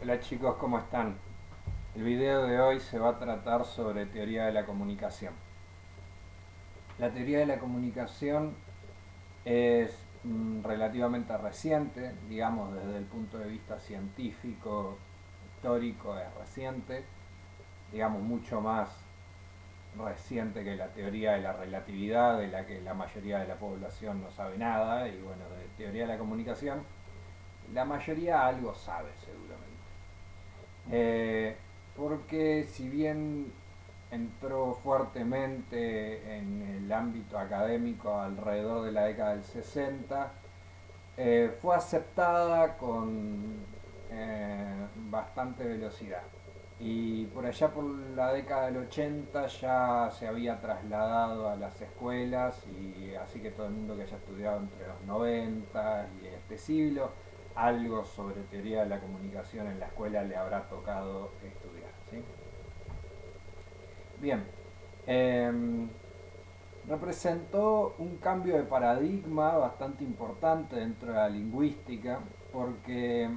Hola chicos, ¿cómo están? El video de hoy se va a tratar sobre teoría de la comunicación. La teoría de la comunicación es relativamente reciente, digamos desde el punto de vista científico, histórico es reciente, digamos mucho más reciente que la teoría de la relatividad, de la que la mayoría de la población no sabe nada, y bueno, de teoría de la comunicación, la mayoría algo sabe seguramente. Porque si bien entró fuertemente en el ámbito académico alrededor de la década del 60, fue aceptada con bastante velocidad. Y por allá por la década del 80 ya se había trasladado a las escuelas, y así que todo el mundo que haya estudiado entre los 90 y este siglo, algo sobre teoría de la comunicación en la escuela le habrá tocado estudiar. ¿Sí? Bien, em, representó un cambio de paradigma bastante importante dentro de la lingüística, porque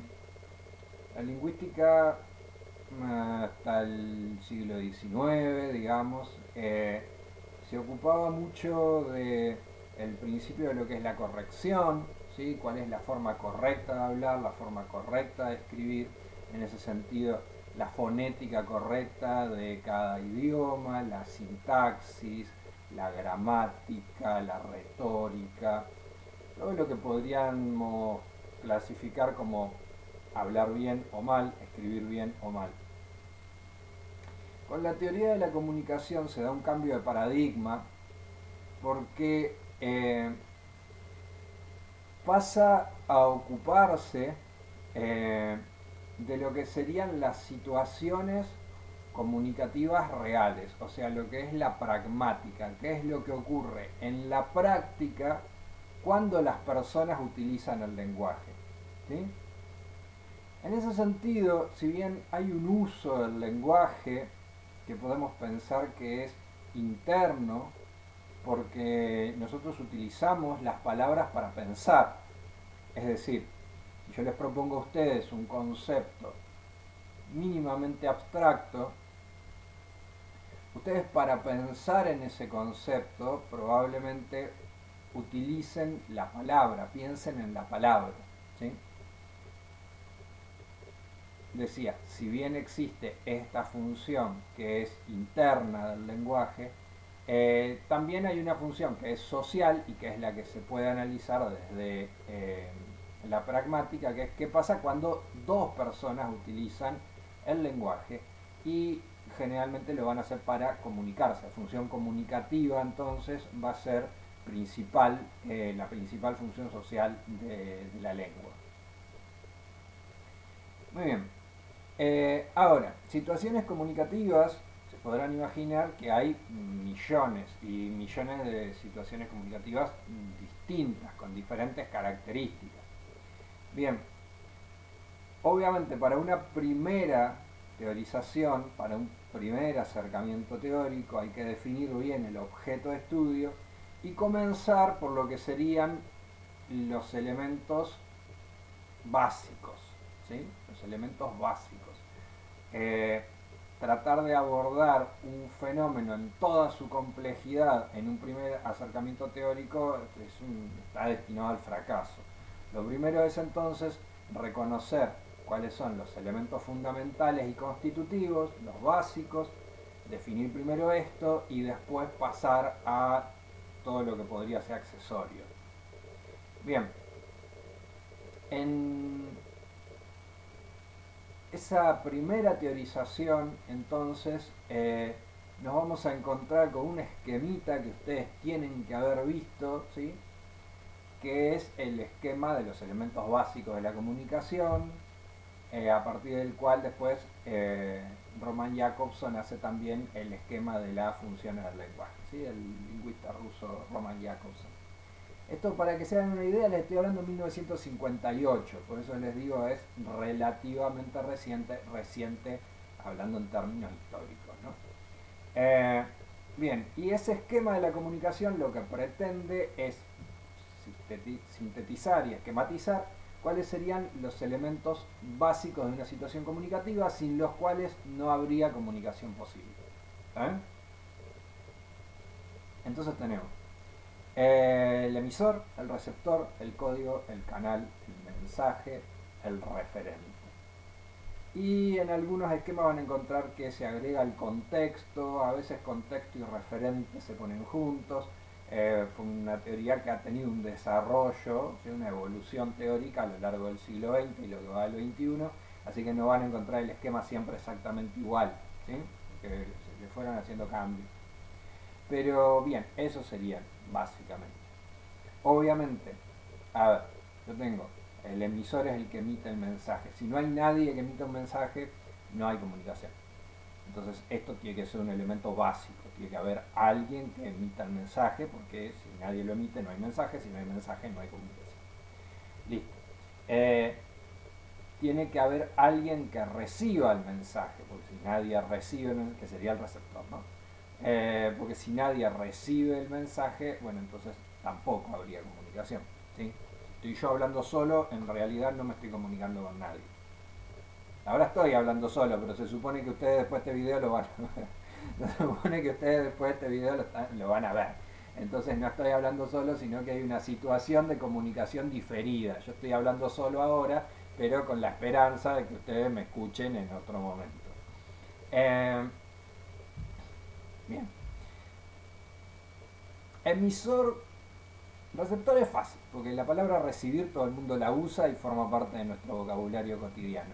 la lingüística hasta el siglo XIX, digamos, se ocupaba mucho de el principio de lo que es la corrección, ¿sí? Cuál es la forma correcta de hablar, la forma correcta de escribir, en ese sentido la fonética correcta de cada idioma, la sintaxis, la gramática, la retórica, todo lo que podríamos clasificar como hablar bien o mal, escribir bien o mal. Con la teoría de la comunicación se da un cambio de paradigma porque pasa a ocuparse eh, de lo que serían las situaciones comunicativas reales, o sea, lo que es la pragmática, qué es lo que ocurre en la práctica cuando las personas utilizan el lenguaje. ¿Sí? En ese sentido, si bien hay un uso del lenguaje que podemos pensar que es interno, porque nosotros utilizamos las palabras para pensar, es decir, si yo les propongo a ustedes un concepto mínimamente abstracto, ustedes para pensar en ese concepto probablemente utilicen la palabra, piensen en la palabra. ¿Sí? Decía, si bien existe esta función que es interna del lenguaje, también hay una función que es social y que es la que se puede analizar desde la pragmática, que es qué pasa cuando dos personas utilizan el lenguaje y generalmente lo van a hacer para comunicarse. La función comunicativa entonces va a ser principal, la principal función social de la lengua. Muy bien. Ahora, situaciones comunicativas, se podrán imaginar que hay millones y millones de situaciones comunicativas distintas, con diferentes características. Bien, obviamente para una primera teorización, para un primer acercamiento teórico, hay que definir bien el objeto de estudio y comenzar por lo que serían los elementos básicos, ¿sí? Los elementos básicos. eh, Tratar de abordar un fenómeno en toda su complejidad en un primer acercamiento teórico está destinado al fracaso. Lo primero es entonces reconocer cuáles son los elementos fundamentales y constitutivos, los básicos, definir primero esto y después pasar a todo lo que podría ser accesorio. Bien, en esa primera teorización, entonces, nos vamos a encontrar con un esquemita que ustedes tienen que haber visto, ¿sí? Que es el esquema de los elementos básicos de la comunicación, a partir del cual después Roman Jakobson hace también el esquema de las funciones del lenguaje, ¿sí? El lingüista ruso Roman Jakobson. Esto, para que se hagan una idea, les estoy hablando de 1958, por eso les digo es relativamente reciente hablando en términos históricos, ¿no? Eh, Bien, y ese esquema de la comunicación lo que pretende es sintetizar y esquematizar ¿cuáles serían los elementos básicos de una situación comunicativa sin los cuales no habría comunicación posible? Entonces tenemos el emisor, el receptor, el código, el canal, el mensaje, el referente. Y en algunos esquemas van a encontrar que se agrega el contexto, a veces contexto y referente se ponen juntos. Fue una teoría que ha tenido un desarrollo, ¿sí? Una evolución teórica a lo largo del siglo XX y lo que va al XXI, así que no van a encontrar el esquema siempre exactamente igual, ¿sí? Que se le fueron haciendo cambios. Pero bien, eso sería básicamente. Obviamente, a ver, yo tengo, el emisor es el que emite el mensaje. Si no hay nadie que emita un mensaje, no hay comunicación. Entonces esto tiene que ser un elemento básico, tiene que haber alguien que emita el mensaje, porque si nadie lo emite no hay mensaje, si no hay mensaje no hay comunicación. Listo. Tiene que haber alguien que reciba el mensaje, porque si nadie recibe el mensaje, que sería el receptor, ¿no? Porque si nadie recibe el mensaje, bueno, entonces tampoco habría comunicación, ¿sí? Si estoy yo hablando solo, en realidad no me estoy comunicando con nadie. Ahora estoy hablando solo, pero se supone que ustedes después de este video lo van a ver. Se supone que ustedes después de este video lo van a ver. Entonces no estoy hablando solo, sino que hay una situación de comunicación diferida. Yo estoy hablando solo ahora, pero con la esperanza de que ustedes me escuchen en otro momento. Bien. Emisor, receptor es fácil, porque la palabra recibir todo el mundo la usa y forma parte de nuestro vocabulario cotidiano.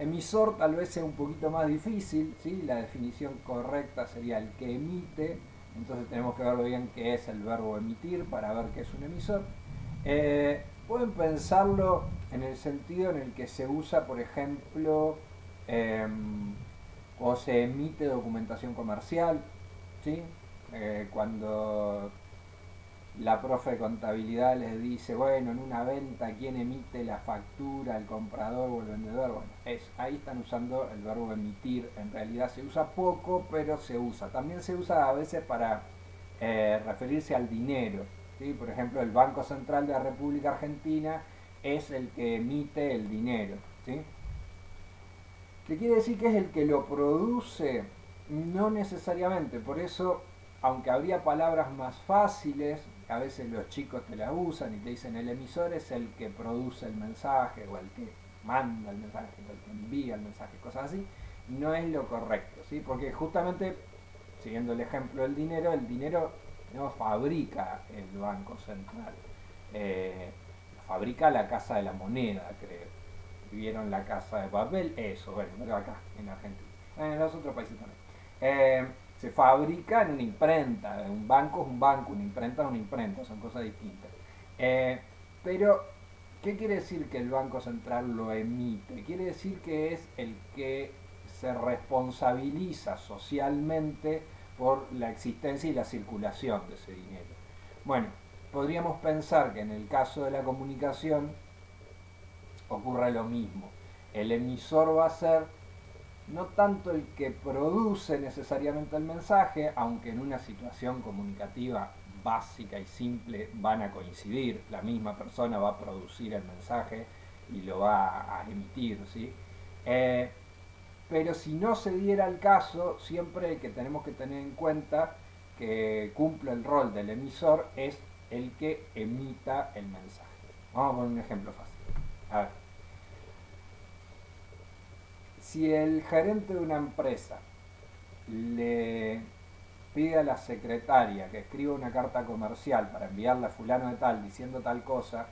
Emisor tal vez sea un poquito más difícil, ¿sí? La definición correcta sería el que emite, entonces tenemos que ver bien qué es el verbo emitir para ver qué es un emisor. Pueden pensarlo en el sentido en el que se usa, por ejemplo, o se emite documentación comercial, ¿sí? Cuando la profe de contabilidad les dice, bueno, en una venta, ¿quién emite la factura? ¿El comprador o el vendedor? Bueno, ahí están usando el verbo emitir. En realidad se usa poco, pero se usa. También se usa a veces para referirse al dinero, ¿sí? Por ejemplo, el Banco Central de la República Argentina es el que emite el dinero, ¿sí? ¿Qué quiere decir que es el que lo produce? No necesariamente, por eso, aunque habría palabras más fáciles, a veces los chicos te las usan y te dicen el emisor es el que produce el mensaje o el que manda el mensaje o el que envía el mensaje, cosas así, no es lo correcto, ¿sí? Porque justamente, siguiendo el ejemplo del dinero, el dinero no fabrica el Banco Central, fabrica la Casa de la Moneda, creo. ¿Vieron La Casa de Papel? Eso, bueno, pero acá, en Argentina. En los otros países también. Se fabrica en una imprenta. Un banco es un banco, una imprenta es una imprenta, son cosas distintas. Pero, ¿qué quiere decir que el Banco Central lo emite? Quiere decir que es el que se responsabiliza socialmente por la existencia y la circulación de ese dinero. Bueno, podríamos pensar que en el caso de la comunicación ocurre lo mismo. El emisor va a ser no tanto el que produce necesariamente el mensaje, aunque en una situación comunicativa básica y simple van a coincidir, la misma persona va a producir el mensaje y lo va a emitir, ¿sí? Pero si no se diera el caso, siempre que tenemos que tener en cuenta que cumple el rol del emisor es el que emita el mensaje. Vamos a poner un ejemplo fácil. A ver, si el gerente de una empresa le pide a la secretaria que escriba una carta comercial para enviarla a fulano de tal diciendo tal cosa,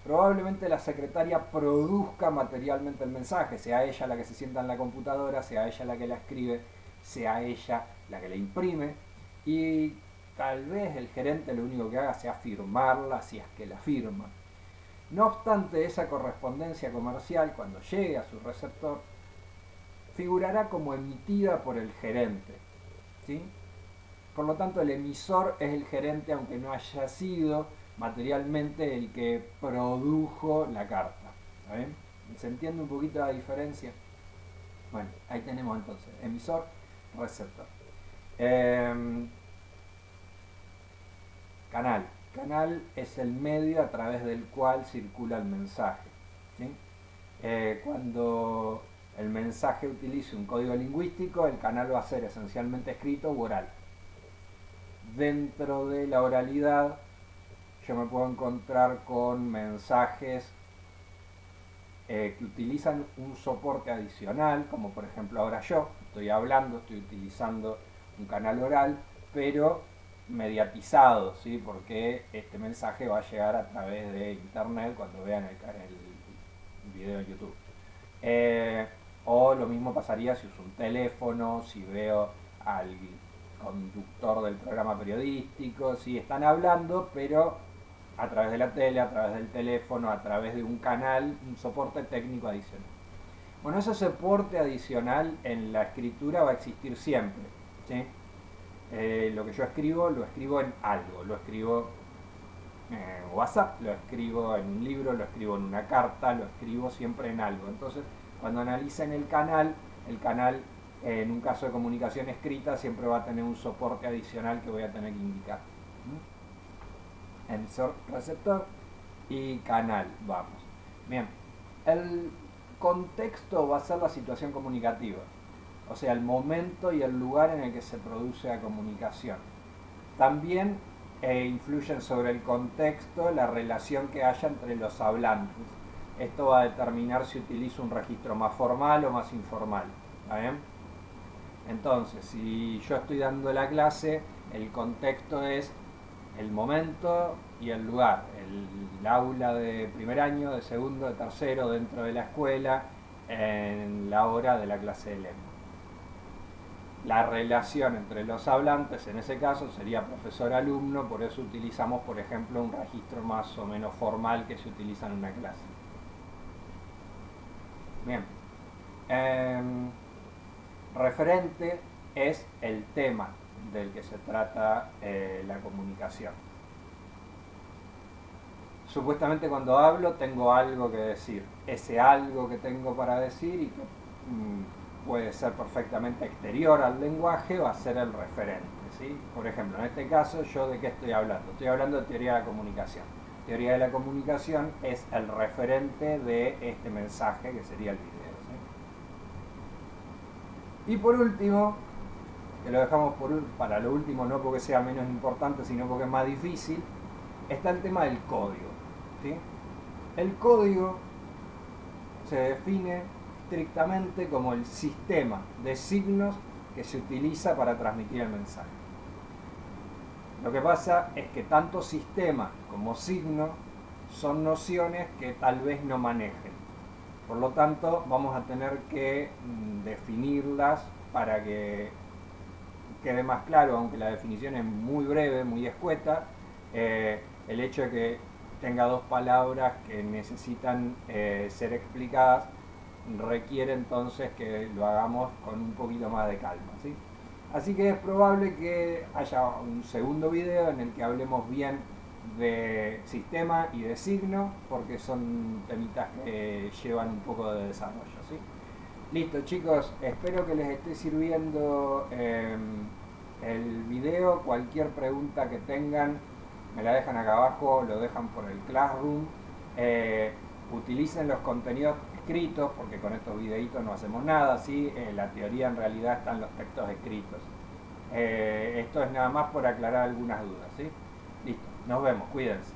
probablemente la secretaria produzca materialmente el mensaje, sea ella la que se sienta en la computadora, sea ella la que la escribe, sea ella la que la imprime, y tal vez el gerente lo único que haga sea firmarla si es que la firma. No obstante, esa correspondencia comercial, cuando llegue a su receptor, figurará como emitida por el gerente, ¿sí? Por lo tanto, el emisor es el gerente, aunque no haya sido materialmente el que produjo la carta. ¿Saben? ¿Se entiende un poquito la diferencia? Bueno, ahí tenemos entonces emisor, receptor. Canal. Canal es el medio a través del cual circula el mensaje. ¿sí? Cuando el mensaje utilice un código lingüístico, el canal va a ser esencialmente escrito u oral. Dentro de la oralidad, yo me puedo encontrar con mensajes que utilizan un soporte adicional, como por ejemplo ahora yo estoy hablando, estoy utilizando un canal oral, pero mediatizado, ¿sí? Porque este mensaje va a llegar a través de internet cuando vean el video en YouTube. O lo mismo pasaría si uso un teléfono, si veo al conductor del programa periodístico, si están hablando, pero a través de la tele, a través del teléfono, a través de un canal, un soporte técnico adicional. Bueno, ese soporte adicional en la escritura va a existir siempre, ¿sí? Lo que yo escribo, lo escribo en algo, lo escribo en WhatsApp, lo escribo en un libro, lo escribo en una carta, lo escribo siempre en algo. Entonces, cuando analicen el canal en un caso de comunicación escrita siempre va a tener un soporte adicional que voy a tener que indicar. Emisor, receptor y canal, vamos. Bien, el contexto va a ser la situación comunicativa, o sea, el momento y el lugar en el que se produce la comunicación. También influyen sobre el contexto la relación que haya entre los hablantes. Esto va a determinar si utilizo un registro más formal o más informal. ¿Está bien? Entonces, si yo estoy dando la clase, el contexto es el momento y el lugar, el aula de primer año, de segundo, de tercero, dentro de la escuela, en la hora de la clase de lengua. La relación entre los hablantes en ese caso sería profesor-alumno, por eso utilizamos, por ejemplo, un registro más o menos formal que se utiliza en una clase. Bien. Referente es el tema del que se trata la comunicación. Supuestamente cuando hablo tengo algo que decir. Ese algo que tengo para decir y que puede ser perfectamente exterior al lenguaje va a ser el referente, ¿sí? Por ejemplo, en este caso, ¿yo de qué estoy hablando? Estoy hablando de teoría de la comunicación. Teoría de la comunicación es el referente de este mensaje que sería el video, ¿sí? Y por último, que lo dejamos para lo último, no porque sea menos importante, sino porque es más difícil, está el tema del código, ¿sí? El código se define estrictamente como el sistema de signos que se utiliza para transmitir el mensaje. Lo que pasa es que tanto sistema como signo son nociones que tal vez no manejen. Por lo tanto, vamos a tener que definirlas para que quede más claro, aunque la definición es muy breve, muy escueta, el hecho de que tenga dos palabras que necesitan ser explicadas requiere entonces que lo hagamos con un poquito más de calma, ¿sí? Así que es probable que haya un segundo video en el que hablemos bien de sistema y de signo, porque son temitas que llevan un poco de desarrollo, ¿sí? Listo, chicos, espero que les esté sirviendo el video. Cualquier pregunta que tengan me la dejan acá abajo, lo dejan por el Classroom. Utilicen los contenidos escritos, porque con estos videitos no hacemos nada, ¿sí? La teoría en realidad están los textos escritos. Esto es nada más por aclarar algunas dudas, ¿sí? Listo, nos vemos, cuídense.